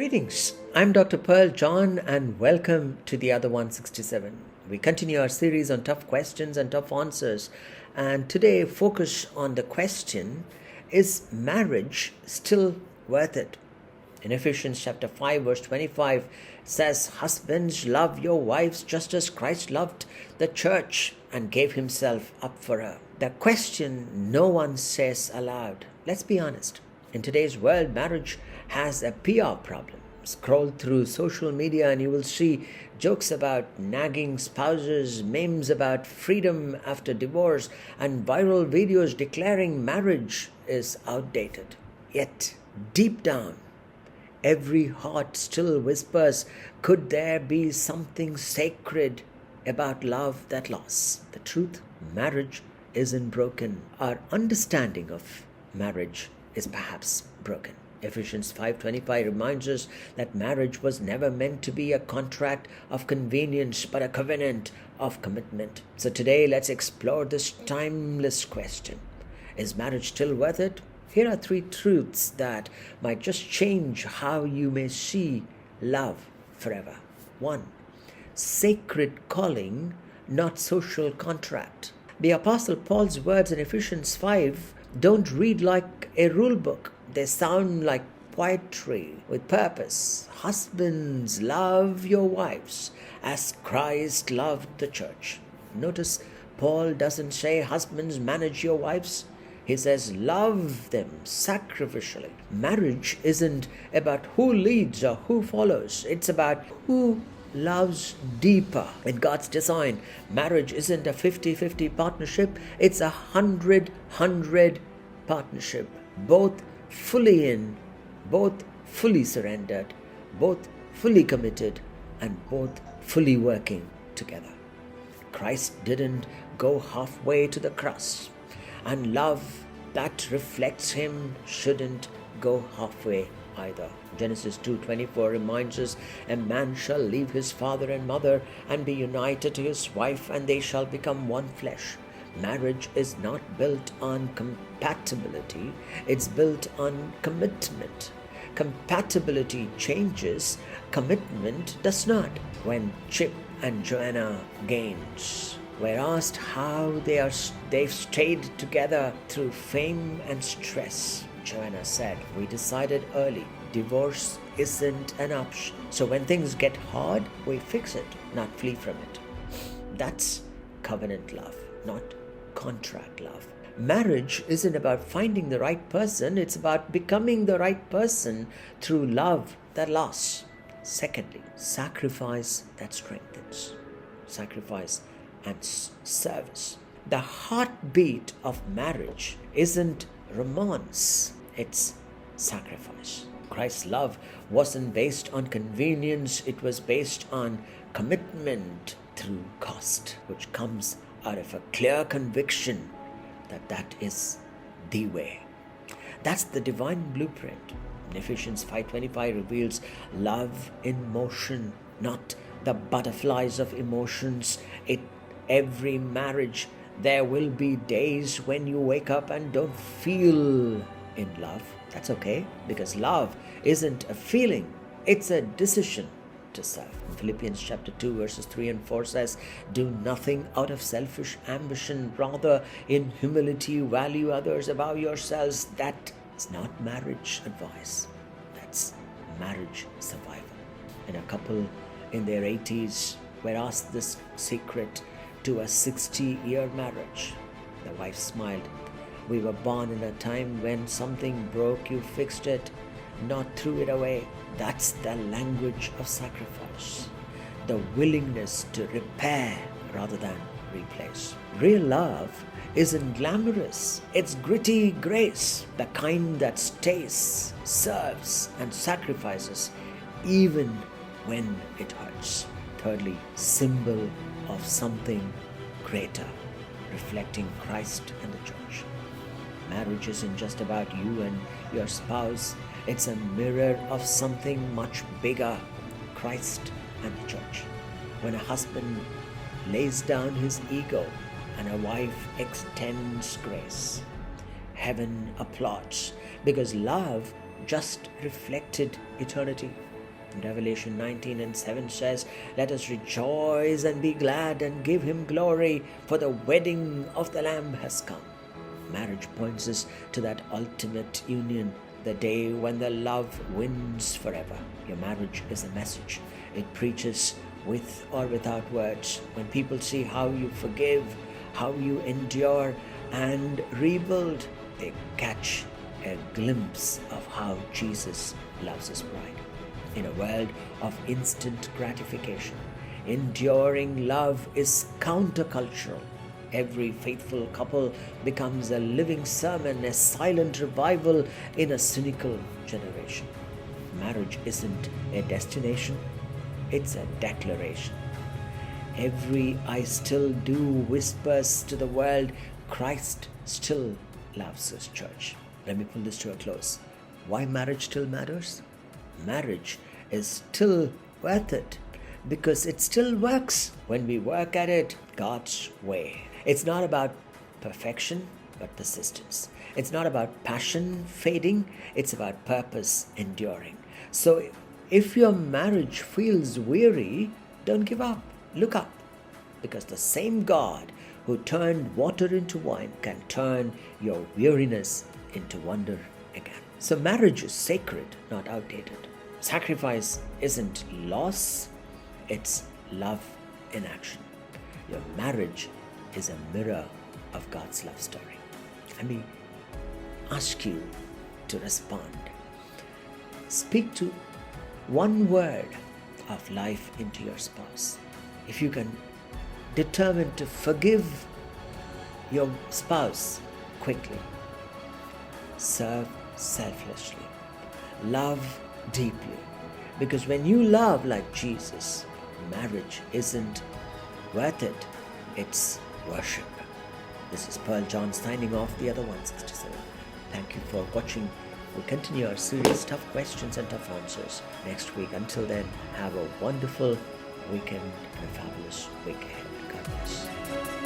Greetings, I'm Dr. Pearl John and welcome to the Other 167. We continue our series on tough questions and tough answers, and today focus on the question, is marriage still worth it? In Ephesians chapter 5 verse 25 says, husbands, love your wives just as Christ loved the church and gave himself up for her. The question no one says aloud. Let's be honest. In today's world, marriage has a PR problem. Scroll through social media and you will see jokes about nagging spouses, memes about freedom after divorce, and viral videos declaring marriage is outdated. Yet, deep down, every heart still whispers, could there be something sacred about love that lasts? The truth, marriage isn't broken. Our understanding of marriage is perhaps broken. Ephesians 5:25 reminds us that marriage was never meant to be a contract of convenience but a covenant of commitment. So today let's explore this timeless question. Is marriage still worth it? Here are three truths that might just change how you may see love forever. 1. Sacred calling, not social contract. The Apostle Paul's words in Ephesians 5 don't read like a rule book. They sound like poetry with purpose. Husbands, love your wives as Christ loved the church. Notice Paul doesn't say, husbands, manage your wives. He says, love them sacrificially. Marriage isn't about who leads or who follows. It's about who loves deeper. In God's design, marriage isn't a 50-50 partnership. It's a 100-100 partnership. Both fully in, both fully surrendered, both fully committed, and both fully working together. Christ didn't go halfway to the cross, and love that reflects him shouldn't go halfway either. Genesis 2:24 reminds us, a man shall leave his father and mother and be united to his wife, and they shall become one flesh. Marriage is not built on compatibility, it's built on commitment. Compatibility changes, commitment does not. When Chip and Joanna Gaines were asked how they've stayed together through fame and stress, Joanna said, we decided early, divorce isn't an option. So when things get hard, we fix it, not flee from it. That's covenant love, not contract love. Marriage isn't about finding the right person, it's about becoming the right person through love that lasts. Secondly, sacrifice that strengthens. Sacrifice and service. The heartbeat of marriage isn't romance, it's sacrifice. Christ's love wasn't based on convenience, it was based on commitment through cost, which comes out of a clear conviction that is the way. That's the divine blueprint. Ephesians 5:25 reveals love in motion, not the butterflies of emotions. Every marriage, there will be days when you wake up and don't feel in love. That's okay, because love isn't a feeling, it's a decision to serve. Philippians chapter 2 verses 3 and 4 says, do nothing out of selfish ambition, rather in humility value others above yourselves. That is not marriage advice, that's marriage survival. And a couple in their 80s were asked this secret to a 60-year marriage. The wife smiled. We were born in a time when something broke, you fixed it, not threw it away. That's the language of sacrifice. The willingness to repair rather than replace. Real love isn't glamorous. It's gritty grace, the kind that stays, serves, and sacrifices even when it hurts. Thirdly, symbol of something greater, reflecting Christ and the church. Marriage isn't just about you and your spouse. It's a mirror of something much bigger, Christ and the church. When a husband lays down his ego and a wife extends grace, heaven applauds, because love just reflected eternity. Revelation 19:7 says, "Let us rejoice and be glad and give him glory, for the wedding of the Lamb has come." Marriage points us to that ultimate union, the day when the love wins forever. Your marriage is a message. It preaches with or without words. When people see how you forgive, how you endure and rebuild, they catch a glimpse of how Jesus loves his bride. In a world of instant gratification, enduring love is countercultural. Every faithful couple becomes a living sermon, a silent revival in a cynical generation. Marriage isn't a destination, it's a declaration. Every "I still do" whispers to the world, Christ still loves his church. Let me pull this to a close. Why marriage still matters? Marriage is still worth it because it still works when we work at it God's way. It's not about perfection, but persistence. It's not about passion fading, it's about purpose enduring. So if your marriage feels weary, don't give up. Look up, because the same God who turned water into wine can turn your weariness into wonder again. So marriage is sacred, not outdated. Sacrifice isn't loss, it's love in action. Your marriage is a mirror of God's love story. Let me ask you to respond. Speak to one word of life into your spouse. If you can determine to forgive your spouse quickly, serve selflessly, love deeply. Because when you love like Jesus, marriage isn't worth it, it's worship. This is Pearl John signing off, the other 167. Thank you for watching. We'll continue our series, Tough Questions and Tough Answers, next week. Until then, have a wonderful weekend and a fabulous week ahead. God bless.